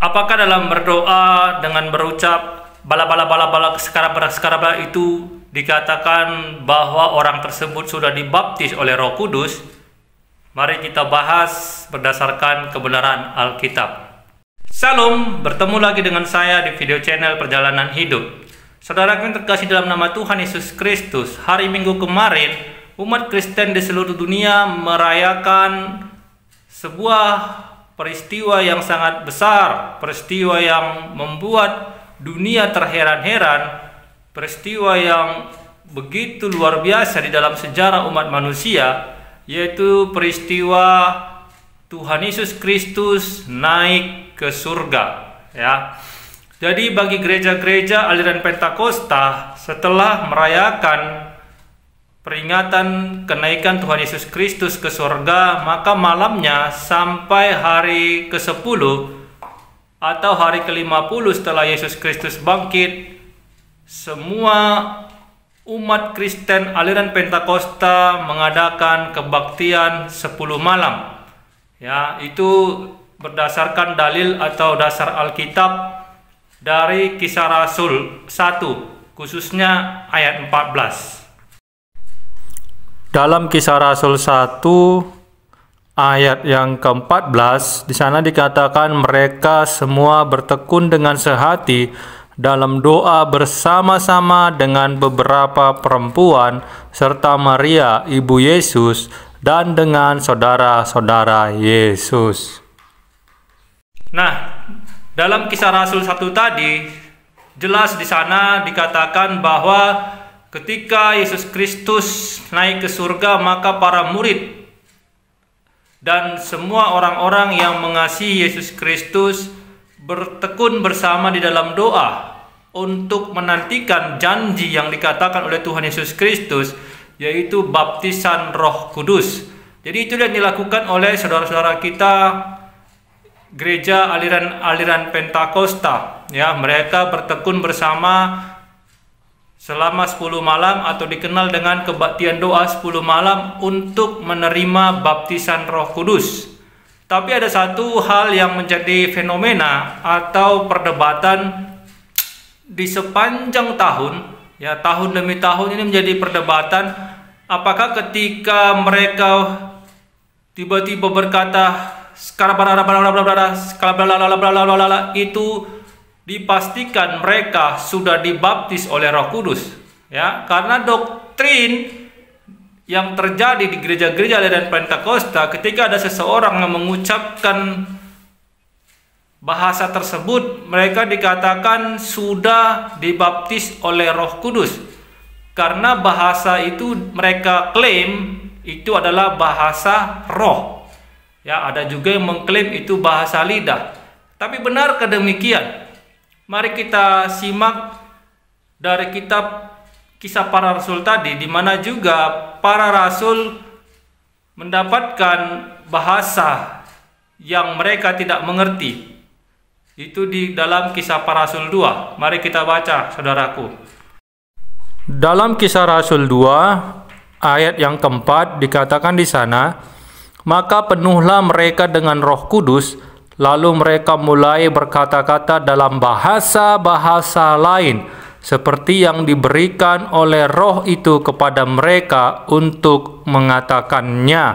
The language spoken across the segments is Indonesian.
Apakah dalam berdoa dengan berucap bala bala bala bala sekarang itu dikatakan bahwa orang tersebut sudah dibaptis oleh Roh Kudus? Mari kita bahas berdasarkan kebenaran Alkitab. Salam, bertemu lagi dengan saya di video channel Perjalanan Hidup. Saudara yang terkasih dalam nama Tuhan Yesus Kristus, hari Minggu kemarin umat Kristen di seluruh dunia merayakan sebuah peristiwa yang sangat besar, peristiwa yang membuat dunia terheran-heran, peristiwa yang begitu luar biasa di dalam sejarah umat manusia, yaitu peristiwa Tuhan Yesus Kristus naik ke surga, ya. Jadi bagi gereja-gereja aliran Pentakosta, setelah merayakan peringatan kenaikan Tuhan Yesus Kristus ke surga, maka malamnya sampai hari ke-10 atau hari ke-50 setelah Yesus Kristus bangkit, semua umat Kristen aliran Pentakosta mengadakan kebaktian 10 malam. Ya, itu berdasarkan dalil atau dasar Alkitab dari Kisah Rasul 1, khususnya ayat 14. Dalam Kisah Rasul 1 ayat yang ke-14, di sana dikatakan mereka semua bertekun dengan sehati dalam doa bersama-sama dengan beberapa perempuan serta Maria ibu Yesus dan dengan saudara-saudara Yesus. Nah, dalam Kisah Rasul 1 tadi jelas di sana dikatakan bahwa ketika Yesus Kristus naik ke surga, maka para murid dan semua orang-orang yang mengasihi Yesus Kristus bertekun bersama di dalam doa untuk menantikan janji yang dikatakan oleh Tuhan Yesus Kristus, yaitu baptisan Roh Kudus. Jadi itu yang dilakukan oleh saudara-saudara kita gereja aliran Pentakosta, ya. Mereka bertekun bersama selama 10 malam atau dikenal dengan kebaktian doa 10 malam untuk menerima baptisan Roh Kudus. Tapi ada satu hal yang menjadi fenomena atau perdebatan di sepanjang tahun, ya, tahun demi tahun ini menjadi perdebatan, apakah ketika mereka tiba-tiba berkata itu dipastikan mereka sudah dibaptis oleh Roh Kudus, ya, karena doktrin yang terjadi di gereja-gereja aliran Pentakosta, ketika ada seseorang yang mengucapkan bahasa tersebut, mereka dikatakan sudah dibaptis oleh Roh Kudus, karena bahasa itu mereka klaim itu adalah bahasa roh, ya. Ada juga yang mengklaim itu bahasa lidah. Tapi benarkah demikian? Mari kita simak dari kitab Kisah Para Rasul tadi, di mana juga para rasul mendapatkan bahasa yang mereka tidak mengerti. Itu di dalam Kisah Para Rasul 2. Mari kita baca, saudaraku. Dalam Kisah Rasul 2 ayat yang keempat dikatakan di sana, maka penuhlah mereka dengan Roh Kudus, lalu mereka mulai berkata-kata dalam bahasa-bahasa lain, seperti yang diberikan oleh Roh itu kepada mereka untuk mengatakannya.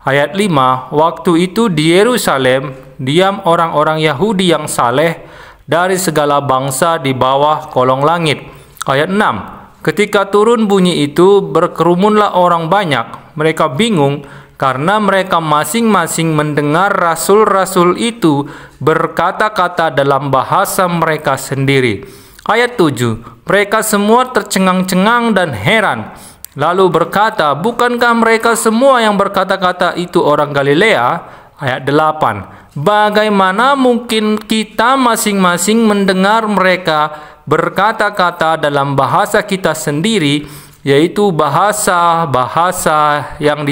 Ayat 5, waktu itu di Yerusalem diam orang-orang Yahudi yang saleh dari segala bangsa di bawah kolong langit. Ayat 6, ketika turun bunyi itu berkerumunlah orang banyak, mereka bingung karena mereka masing-masing mendengar rasul-rasul itu berkata-kata dalam bahasa mereka sendiri. Ayat 7, mereka semua tercengang-cengang dan heran, lalu berkata, bukankah mereka semua yang berkata-kata itu orang Galilea? Ayat 8, bagaimana mungkin kita masing-masing mendengar mereka berkata-kata dalam bahasa kita sendiri, yaitu bahasa-bahasa yang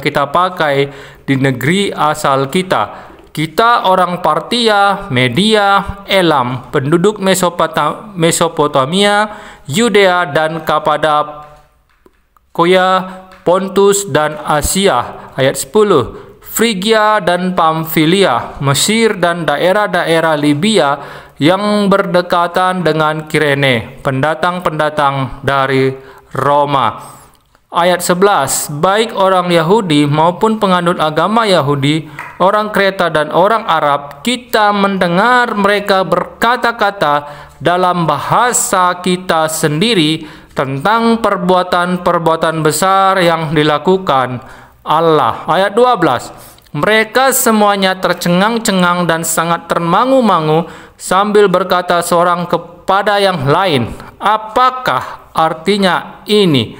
kita pakai di negeri asal kita. Kita orang Partia, Media, Elam, penduduk Mesopotamia, Yudea dan Kapadokia, Pontus dan Asia. Ayat 10, Frigia dan Pamfilia, Mesir dan daerah-daerah Libya yang berdekatan dengan Kirene, pendatang-pendatang dari Roma. Ayat 11, baik orang Yahudi maupun penganut agama Yahudi, orang Kreta dan orang Arab, kita mendengar mereka berkata-kata dalam bahasa kita sendiri tentang perbuatan-perbuatan besar yang dilakukan Allah. Ayat 12, mereka semuanya tercengang-cengang dan sangat termangu-mangu sambil berkata seorang kepada yang lain, apakah artinya ini?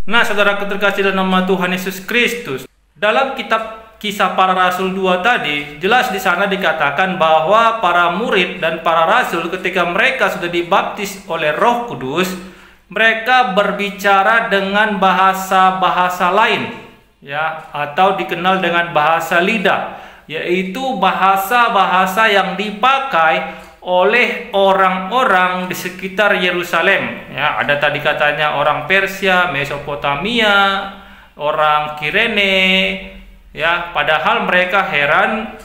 Nah, saudara terkasih dalam nama Tuhan Yesus Kristus, dalam kitab Kisah Para Rasul 2 tadi, jelas di sana dikatakan bahwa para murid dan para rasul ketika mereka sudah dibaptis oleh Roh Kudus, mereka berbicara dengan bahasa-bahasa lain, ya, atau dikenal dengan bahasa lidah, yaitu bahasa-bahasa yang dipakai oleh orang-orang di sekitar Yerusalem. Ya, ada tadi katanya orang Persia, Mesopotamia, orang Kirene, ya, padahal mereka heran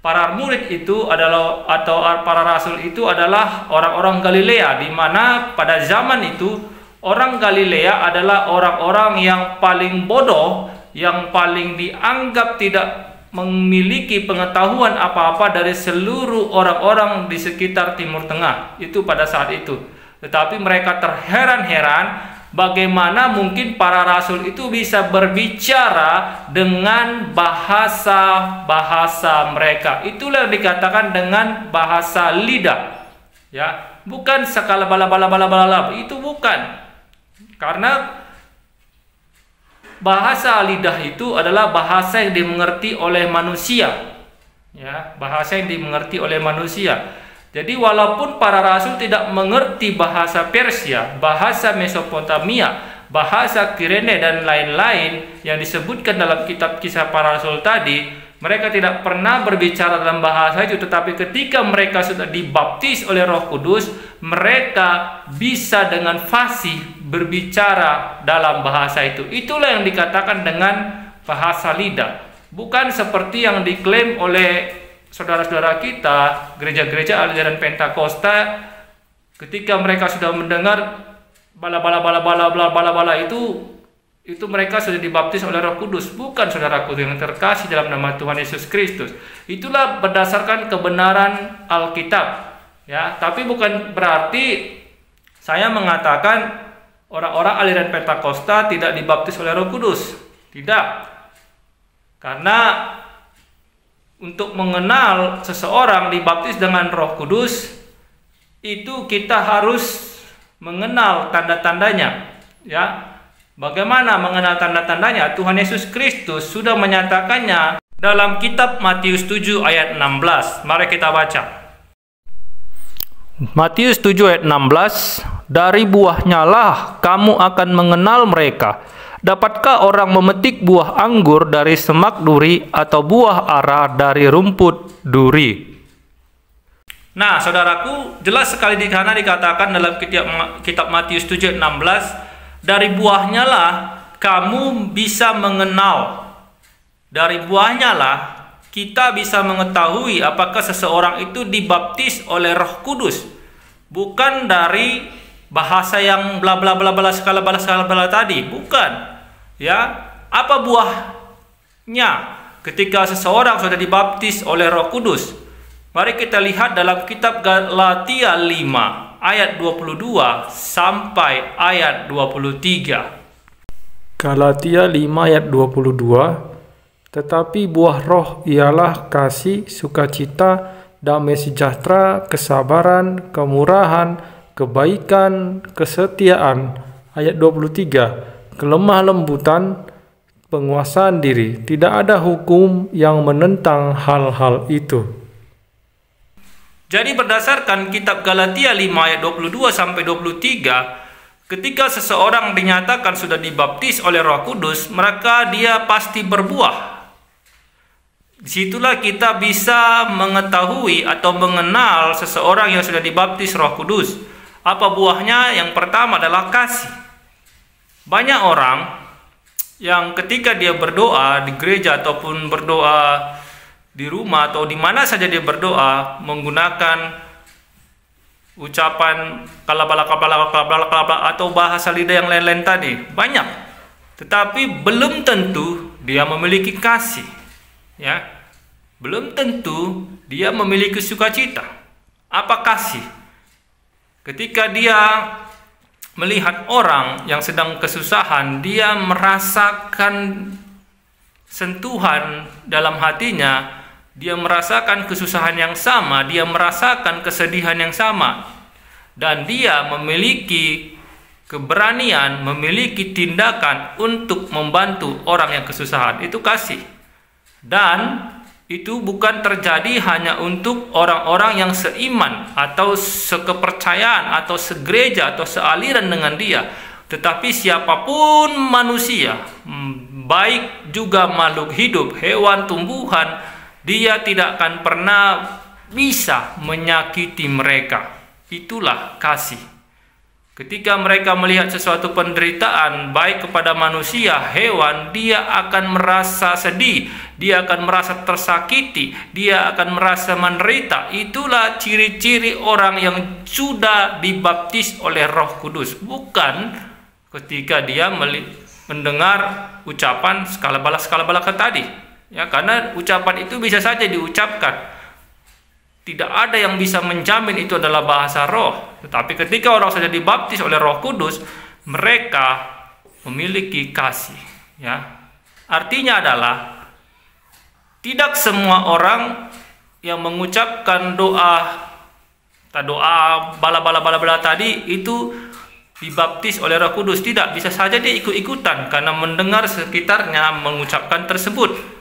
para murid itu adalah atau para rasul itu adalah orang-orang Galilea, di mana pada zaman itu orang Galilea adalah orang-orang yang paling bodoh, yang paling dianggap tidak memiliki pengetahuan apa-apa dari seluruh orang-orang di sekitar Timur Tengah itu pada saat itu. Tetapi mereka terheran-heran bagaimana mungkin para rasul itu bisa berbicara dengan bahasa-bahasa mereka. Itulah yang dikatakan dengan bahasa lidah. Ya, bukan sekala bala-bala-bala-bala, itu bukan. Karena bahasa lidah itu adalah bahasa yang dimengerti oleh manusia, ya, bahasa yang dimengerti oleh manusia. Jadi walaupun para rasul tidak mengerti bahasa Persia, bahasa Mesopotamia, bahasa Kirene dan lain-lain yang disebutkan dalam kitab Kisah Para Rasul tadi, mereka tidak pernah berbicara dalam bahasa itu, tetapi ketika mereka sudah dibaptis oleh Roh Kudus, mereka bisa dengan fasih berbicara dalam bahasa itu. Itulah yang dikatakan dengan bahasa lidah. Bukan seperti yang diklaim oleh saudara-saudara kita, gereja-gereja aliran Pentakosta, ketika mereka sudah mendengar bala-bala itu mereka sudah dibaptis oleh Roh Kudus. Bukan, saudaraku yang terkasih dalam nama Tuhan Yesus Kristus. Itulah berdasarkan kebenaran Alkitab, ya. Tapi bukan berarti saya mengatakan orang-orang aliran Pentakosta tidak dibaptis oleh Roh Kudus. Tidak. Karena untuk mengenal seseorang dibaptis dengan Roh Kudus, itu kita harus mengenal tanda-tandanya, ya. Bagaimana mengenal tanda-tandanya? Tuhan Yesus Kristus sudah menyatakannya dalam kitab Matius 7 ayat 16. Mari kita baca. Matius 7 ayat 16, dari buahnya lah kamu akan mengenal mereka. Dapatkah orang memetik buah anggur dari semak duri atau buah ara dari rumput duri? Nah, saudaraku, jelas sekali di sana dikatakan dalam kitab Matius 7 ayat 16, dari buahnya lah kamu bisa mengenal. Dari buahnya lah kita bisa mengetahui apakah seseorang itu dibaptis oleh Roh Kudus. Bukan dari bahasa yang bla bla bla bla skala bla tadi, bukan. Ya, apa buahnya ketika seseorang sudah dibaptis oleh Roh Kudus? Mari kita lihat dalam kitab Galatia 5 ayat 22 sampai ayat 23. Galatia 5 ayat 22, tetapi buah roh ialah kasih, sukacita, damai sejahtera, kesabaran, kemurahan, kebaikan, kesetiaan. Ayat 23, kelemah lembutan, penguasaan diri. Tidak ada hukum yang menentang hal-hal itu. Jadi berdasarkan kitab Galatia 5 ayat 22 sampai 23, ketika seseorang dinyatakan sudah dibaptis oleh Roh Kudus, maka dia pasti berbuah. Disitulah kita bisa mengetahui atau mengenal seseorang yang sudah dibaptis Roh Kudus. Apa buahnya? Yang pertama adalah kasih. Banyak orang yang ketika dia berdoa di gereja ataupun berdoa di rumah atau di mana saja dia berdoa menggunakan ucapan kalabala atau bahasa lidah yang lain-lain tadi, banyak. Tetapi belum tentu dia memiliki kasih, ya. Belum tentu dia memiliki sukacita. Apa kasih? Ketika dia melihat orang yang sedang kesusahan, dia merasakan sentuhan dalam hatinya, dia merasakan kesusahan yang sama, dia merasakan kesedihan yang sama, dan dia memiliki keberanian, memiliki tindakan untuk membantu orang yang kesusahan. Itu kasih. Dan itu bukan terjadi hanya untuk orang-orang yang seiman atau sekepercayaan atau segereja atau sealiran dengan dia, tetapi siapapun manusia, baik juga makhluk hidup, hewan, tumbuhan, dia tidak akan pernah bisa menyakiti mereka. Itulah kasih. Ketika mereka melihat sesuatu penderitaan baik kepada manusia, hewan, dia akan merasa sedih, dia akan merasa tersakiti, dia akan merasa menderita. Itulah ciri-ciri orang yang sudah dibaptis oleh Roh Kudus. Bukan ketika dia mendengar ucapan skala balaka tadi. Ya, karena ucapan itu bisa saja diucapkan. Tidak ada yang bisa menjamin itu adalah bahasa roh. Tetapi ketika orang sudah dibaptis oleh Roh Kudus, mereka memiliki kasih. Ya, artinya adalah tidak semua orang yang mengucapkan doa bala tadi itu dibaptis oleh Roh Kudus. Tidak, bisa saja dia ikut-ikutan karena mendengar sekitarnya mengucapkan tersebut.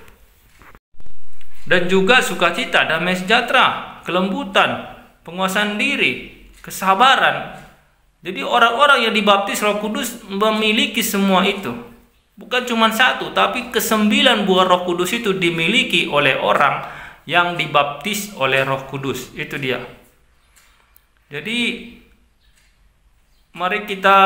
Dan juga sukacita, damai sejahtera, kelembutan, penguasaan diri, kesabaran. Jadi orang-orang yang dibaptis Roh Kudus memiliki semua itu. Bukan cuma satu, tapi ke-9 buah Roh Kudus itu dimiliki oleh orang yang dibaptis oleh Roh Kudus. Itu dia. Jadi mari kita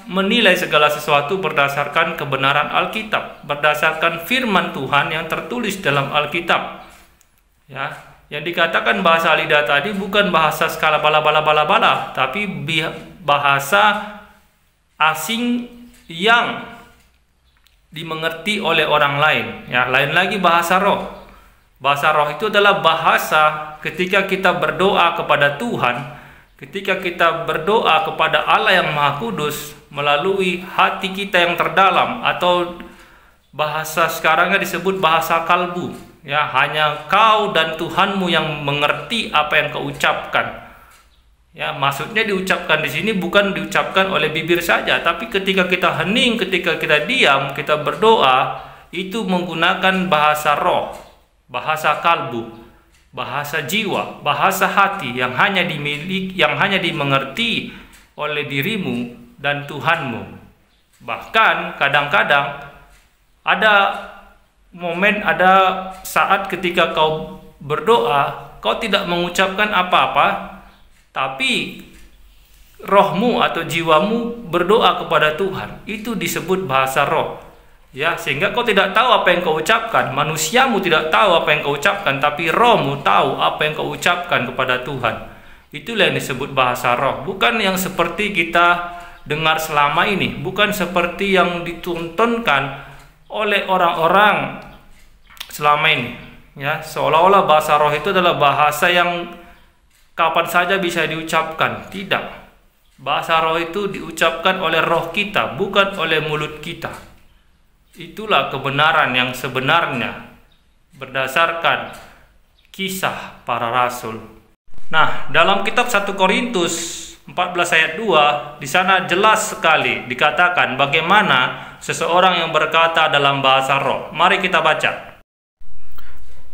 menilai segala sesuatu berdasarkan kebenaran Alkitab, berdasarkan firman Tuhan yang tertulis dalam Alkitab. Ya, yang dikatakan bahasa lidah tadi bukan bahasa skala bala, tapi bahasa asing yang dimengerti oleh orang lain. Ya, lain lagi bahasa roh. Bahasa roh itu adalah bahasa ketika kita berdoa kepada Tuhan, ketika kita berdoa kepada Allah yang Maha Kudus melalui hati kita yang terdalam, atau bahasa sekarangnya disebut bahasa kalbu. Ya, hanya kau dan Tuhanmu yang mengerti apa yang kau ucapkan. Ya, maksudnya diucapkan di sini bukan diucapkan oleh bibir saja, tapi ketika kita hening, ketika kita diam, kita berdoa, itu menggunakan bahasa roh, bahasa kalbu, bahasa jiwa, bahasa hati yang hanya dimengerti oleh dirimu dan Tuhanmu. Bahkan kadang-kadang ada momen, ada saat ketika kau berdoa, kau tidak mengucapkan apa-apa, tapi rohmu atau jiwamu berdoa kepada Tuhan. Itu disebut bahasa roh. Ya, sehingga kau tidak tahu apa yang kau ucapkan, manusiamu tidak tahu apa yang kau ucapkan, tapi rohmu tahu apa yang kau ucapkan kepada Tuhan. Itulah yang disebut bahasa roh. Bukan yang seperti kita dengar selama ini, bukan seperti yang dituntunkan oleh orang-orang selama ini, ya, seolah-olah bahasa roh itu adalah bahasa yang kapan saja bisa diucapkan. Tidak, bahasa roh itu diucapkan oleh roh kita, bukan oleh mulut kita. Itulah kebenaran yang sebenarnya berdasarkan kisah para rasul. Nah, dalam kitab 1 Korintus 14 ayat 2, di sana jelas sekali dikatakan bagaimana seseorang yang berkata dalam bahasa roh. Mari kita baca.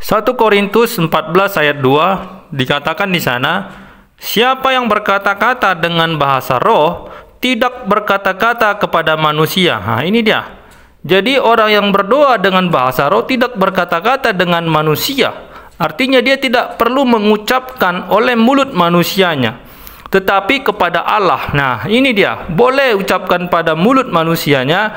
1 Korintus 14 ayat 2 dikatakan di sana, siapa yang berkata-kata dengan bahasa roh tidak berkata-kata kepada manusia. Nah, ini dia. Jadi orang yang berdoa dengan bahasa roh tidak berkata-kata dengan manusia. Artinya dia tidak perlu mengucapkan oleh mulut manusianya, tetapi kepada Allah. Nah, ini dia, boleh ucapkan pada mulut manusianya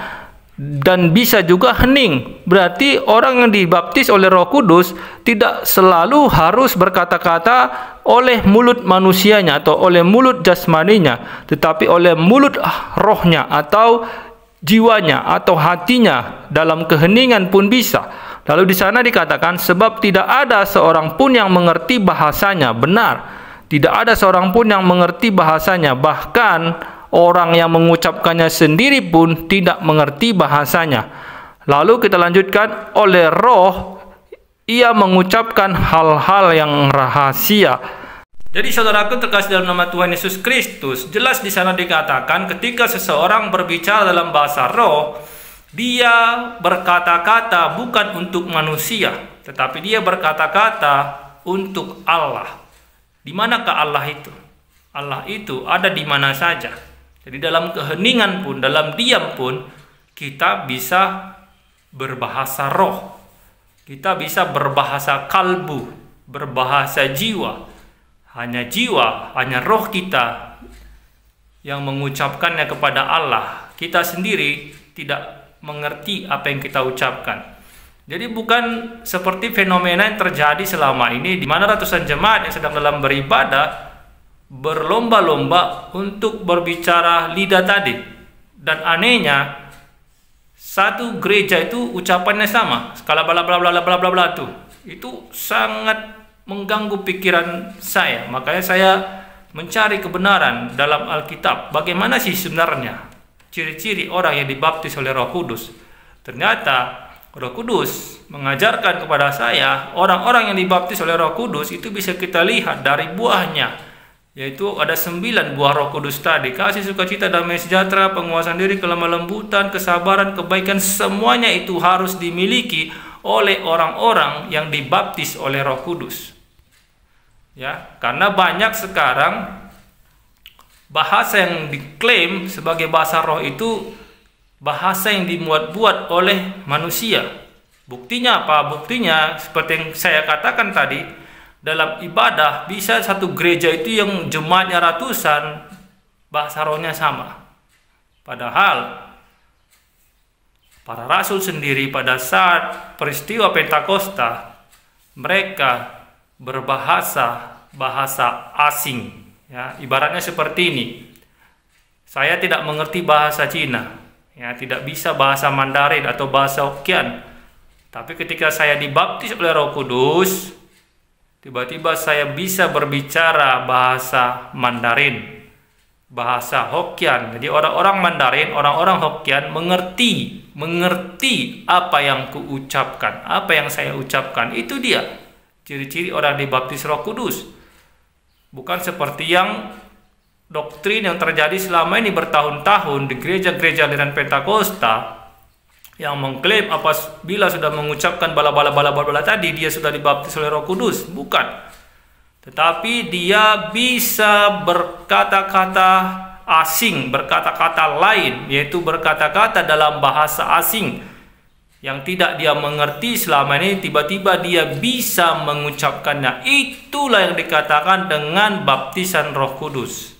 dan bisa juga hening. Berarti orang yang dibaptis oleh Roh Kudus tidak selalu harus berkata-kata oleh mulut manusianya atau oleh mulut jasmaninya, tetapi oleh mulut rohnya atau jiwanya atau hatinya, dalam keheningan pun bisa. Lalu di sana dikatakan, sebab tidak ada seorang pun yang mengerti bahasanya. Benar, tidak ada seorang pun yang mengerti bahasanya, bahkan orang yang mengucapkannya sendiri pun tidak mengerti bahasanya. Lalu kita lanjutkan, oleh Roh ia mengucapkan hal-hal yang rahasia. Jadi saudaraku terkasih dalam nama Tuhan Yesus Kristus, jelas di sana dikatakan ketika seseorang berbicara dalam bahasa roh, dia berkata-kata bukan untuk manusia, tetapi dia berkata-kata untuk Allah. Di manakah Allah itu? Allah itu ada di mana saja. Jadi dalam keheningan pun, dalam diam pun, kita bisa berbahasa roh. Kita bisa berbahasa kalbu, berbahasa jiwa. Hanya jiwa, hanya roh kita yang mengucapkannya kepada Allah. Kita sendiri tidak mengerti apa yang kita ucapkan. Jadi bukan seperti fenomena yang terjadi selama ini, di mana ratusan jemaat yang sedang dalam beribadah berlomba-lomba untuk berbicara lidah tadi. Dan anehnya, satu gereja itu ucapannya sama, skala bla bla bla bla bla bla tuh. Itu sangat mengganggu pikiran saya. Makanya saya mencari kebenaran dalam Alkitab. Bagaimana sih sebenarnya ciri-ciri orang yang dibaptis oleh Roh Kudus? Ternyata Roh Kudus mengajarkan kepada saya, orang-orang yang dibaptis oleh Roh Kudus itu bisa kita lihat dari buahnya. Yaitu ada 9 buah Roh Kudus tadi: kasih, sukacita, damai sejahtera, penguasaan diri, kelemah lembutan, kesabaran, kebaikan. Semuanya itu harus dimiliki oleh orang-orang yang dibaptis oleh Roh Kudus. Ya, karena banyak sekarang bahasa yang diklaim sebagai bahasa roh itu bahasa yang dibuat-buat oleh manusia. Buktinya apa? Buktinya seperti yang saya katakan tadi, dalam ibadah bisa satu gereja itu yang jemaatnya ratusan, bahasa rohnya sama. Padahal para rasul sendiri pada saat peristiwa Pentakosta, mereka berbahasa bahasa asing. Ya, ibaratnya seperti ini. Saya tidak mengerti bahasa Cina, ya, tidak bisa bahasa Mandarin atau bahasa Hokkien. Tapi ketika saya dibaptis oleh Roh Kudus, tiba-tiba saya bisa berbicara bahasa Mandarin, bahasa Hokkien. Jadi orang-orang Mandarin, orang-orang Hokkien mengerti apa yang kuucapkan, apa yang saya ucapkan. Itu dia ciri-ciri orang dibaptis Roh Kudus. Bukan seperti yang doktrin yang terjadi selama ini bertahun-tahun di gereja-gereja aliran Pentakosta yang mengklaim apabila sudah mengucapkan bala-bala tadi dia sudah dibaptis oleh Roh Kudus. Bukan. Tetapi dia bisa berkata-kata asing, berkata-kata lain, yaitu berkata-kata dalam bahasa asing yang tidak dia mengerti selama ini, tiba-tiba dia bisa mengucapkannya. Itulah yang dikatakan dengan baptisan Roh Kudus.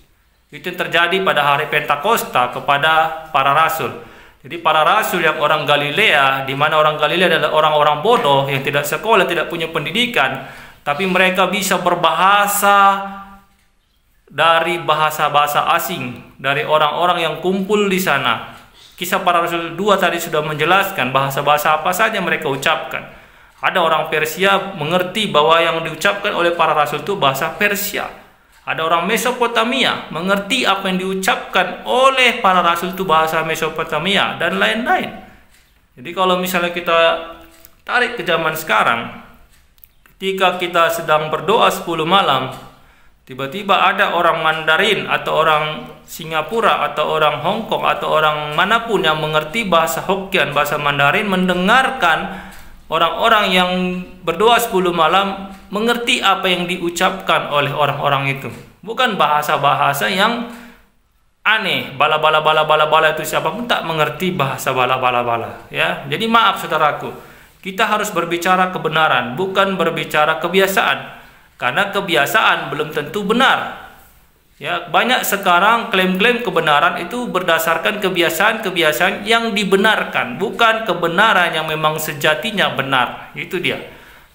Itu yang terjadi pada hari Pentakosta kepada para rasul. Jadi para rasul yang orang Galilea, di mana orang Galilea adalah orang-orang bodoh yang tidak sekolah, tidak punya pendidikan, tapi mereka bisa berbahasa dari bahasa-bahasa asing dari orang-orang yang kumpul di sana. Kisah para Rasul 2 tadi sudah menjelaskan bahasa-bahasa apa saja mereka ucapkan. Ada orang Persia mengerti bahwa yang diucapkan oleh para Rasul itu bahasa Persia. Ada orang Mesopotamia mengerti apa yang diucapkan oleh para Rasul itu bahasa Mesopotamia, dan lain-lain. Jadi kalau misalnya kita tarik ke zaman sekarang, ketika kita sedang berdoa 10 malam, tiba-tiba ada orang Mandarin atau orang Singapura atau orang Hong Kong atau orang manapun yang mengerti bahasa Hokkien, bahasa Mandarin, mendengarkan orang-orang yang berdoa 10 malam mengerti apa yang diucapkan oleh orang-orang itu. Bukan bahasa-bahasa yang aneh, bala-bala itu, siapapun tak mengerti bahasa bala-bala. Ya, jadi maaf saudaraku, kita harus berbicara kebenaran, bukan berbicara kebiasaan. Karena kebiasaan belum tentu benar. Ya, banyak sekarang klaim-klaim kebenaran itu berdasarkan kebiasaan-kebiasaan yang dibenarkan, bukan kebenaran yang memang sejatinya benar. Itu dia.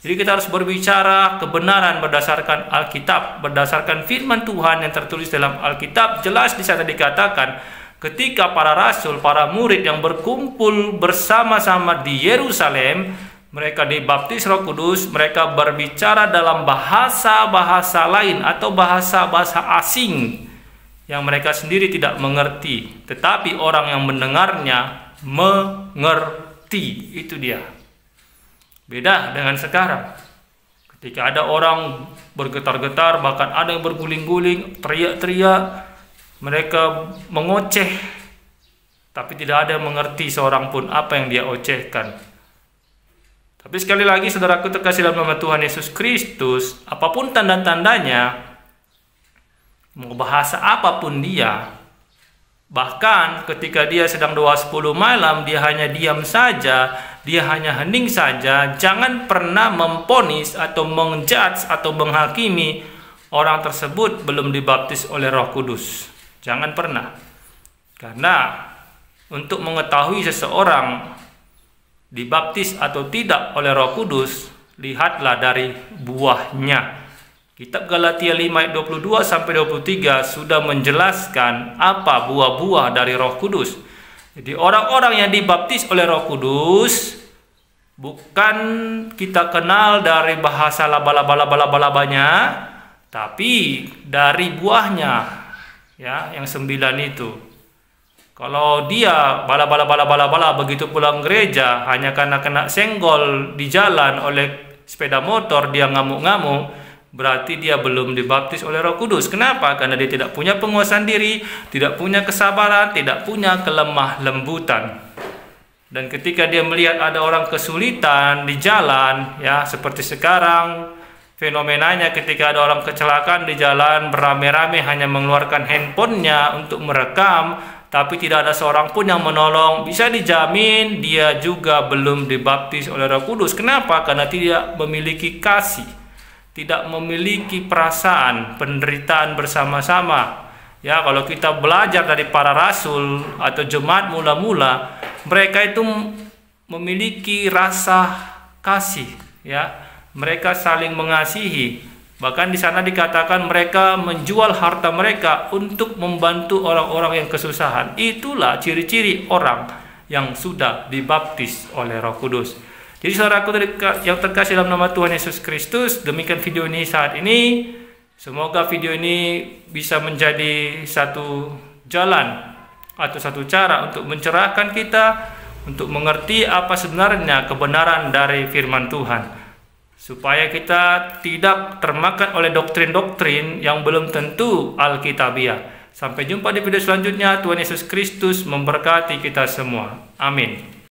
Jadi kita harus berbicara kebenaran berdasarkan Alkitab, berdasarkan firman Tuhan yang tertulis dalam Alkitab. Jelas di sana dikatakan ketika para rasul, para murid yang berkumpul bersama-sama di Yerusalem, mereka dibaptis Roh Kudus, mereka berbicara dalam bahasa-bahasa lain atau bahasa-bahasa asing yang mereka sendiri tidak mengerti, tetapi orang yang mendengarnya mengerti. Itu dia. Beda dengan sekarang. Ketika ada orang bergetar-getar, bahkan ada yang berguling-guling, teriak-teriak, mereka mengoceh, tapi tidak ada yang mengerti seorang pun apa yang dia ocehkan. Tapi sekali lagi saudaraku terkasih dalam nama Tuhan Yesus Kristus, apapun tanda-tandanya, mau bahasa apapun dia, bahkan ketika dia sedang doa 10 malam, dia hanya diam saja, dia hanya hening saja, jangan pernah memponis atau menjudge atau menghakimi orang tersebut belum dibaptis oleh Roh Kudus. Jangan pernah. Karena untuk mengetahui seseorang dibaptis atau tidak oleh Roh Kudus, lihatlah dari buahnya. Kitab Galatia 5 ayat 22 sampai 23 sudah menjelaskan apa buah-buah dari Roh Kudus. Jadi orang-orang yang dibaptis oleh Roh Kudus bukan kita kenal dari bahasa laba-laba-laba-labanya, tapi dari buahnya, ya, yang 9 itu. Kalau dia bala begitu pulang gereja hanya karena kena senggol di jalan oleh sepeda motor dia ngamuk-ngamuk, berarti dia belum dibaptis oleh Roh Kudus. Kenapa? Karena dia tidak punya penguasaan diri, tidak punya kesabaran, tidak punya kelemah lembutan. Dan ketika dia melihat ada orang kesulitan di jalan, ya seperti sekarang fenomenanya ketika ada orang kecelakaan di jalan, beramai-ramai hanya mengeluarkan handphonenya untuk merekam, tapi tidak ada seorang pun yang menolong, bisa dijamin dia juga belum dibaptis oleh Roh Kudus. Kenapa? Karena tidak memiliki kasih, tidak memiliki perasaan penderitaan bersama-sama. Ya, kalau kita belajar dari para rasul atau jemaat mula-mula, mereka itu memiliki rasa kasih, ya. Mereka saling mengasihi. Bahkan di sana dikatakan mereka menjual harta mereka untuk membantu orang-orang yang kesusahan. Itulah ciri-ciri orang yang sudah dibaptis oleh Roh Kudus. Jadi saudaraku yang terkasih dalam nama Tuhan Yesus Kristus, demikian video ini saat ini. Semoga video ini bisa menjadi satu jalan atau satu cara untuk mencerahkan kita, untuk mengerti apa sebenarnya kebenaran dari firman Tuhan, supaya kita tidak termakan oleh doktrin-doktrin yang belum tentu alkitabiah. Sampai jumpa di video selanjutnya. Tuhan Yesus Kristus memberkati kita semua. Amin.